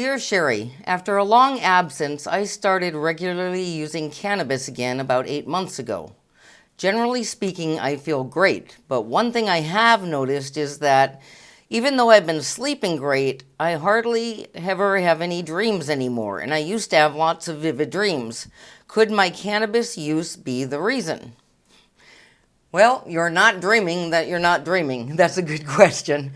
Dear Sherry, after a long absence, I started regularly using cannabis again about 8 months ago. Generally speaking, I feel great, but one thing I have noticed is that even though I've been sleeping great, I hardly ever have any dreams anymore, and I used to have lots of vivid dreams. Could my cannabis use be the reason? Well, you're not dreaming that you're not dreaming. That's a good question.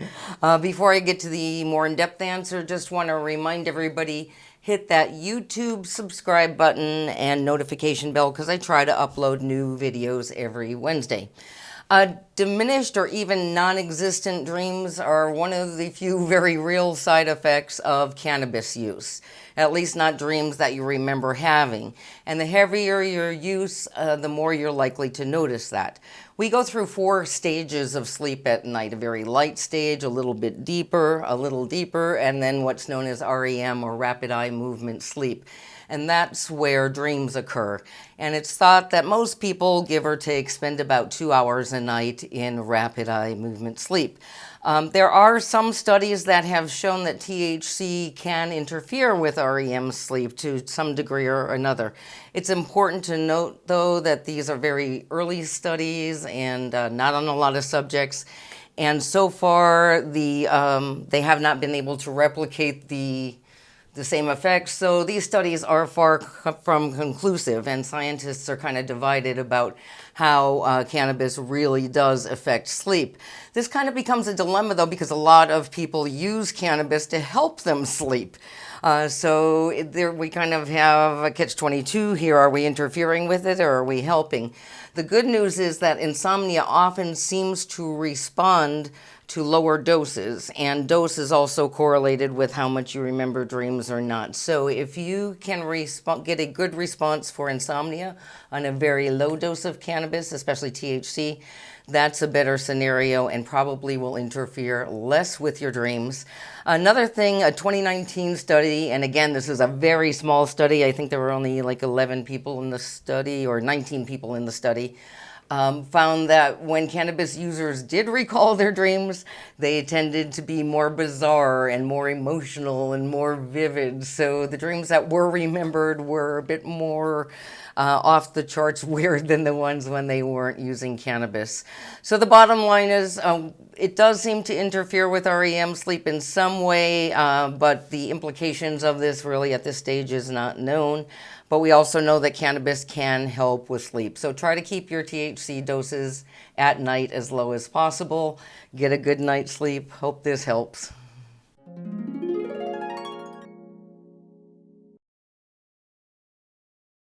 Before I get to the more in-depth answer, just want to remind everybody, hit that YouTube subscribe button and notification bell because I try to upload new videos every Wednesday. Diminished or even non-existent dreams are one of the few very real side effects of cannabis use. At least not dreams that you remember having. And the heavier your use, the more you're likely to notice that. We go through 4 stages of sleep at night. A very light stage, a little bit deeper, a little deeper, and then what's known as REM or rapid eye movement sleep. And that's where dreams occur. And it's thought that most people, give or take, spend about 2 hours a night in rapid eye movement sleep. There are some studies that have shown that THC can interfere with REM sleep to some degree or another. It's important to note, though, that these are very early studies and not on a lot of subjects. And so far, they have not been able to replicate the same effects. So these studies are far from conclusive, and scientists are kind of divided about how cannabis really does affect sleep. This kind of becomes a dilemma, though, because a lot of people use cannabis to help them sleep. We kind of have a catch-22 here. Are we interfering with it or are we helping? The good news is that insomnia often seems to respond to lower doses, and dose is also correlated with how much you remember dreams or not. So if you can get a good response for insomnia on a very low dose of cannabis, especially THC, that's a better scenario and probably will interfere less with your dreams. Another thing, a 2019 study, and again, this is a very small study. I think there were only like 11 people in the study or 19 people in the study. Found that when cannabis users did recall their dreams, they tended to be more bizarre and more emotional and more vivid. So the dreams that were remembered were a bit more off the charts weird than the ones when they weren't using cannabis. So the bottom line is it does seem to interfere with REM sleep in some way, but the implications of this really at this stage is not known. But we also know that cannabis can help with sleep. So try to keep your THC doses at night as low as possible. Get a good night's sleep. Hope this helps.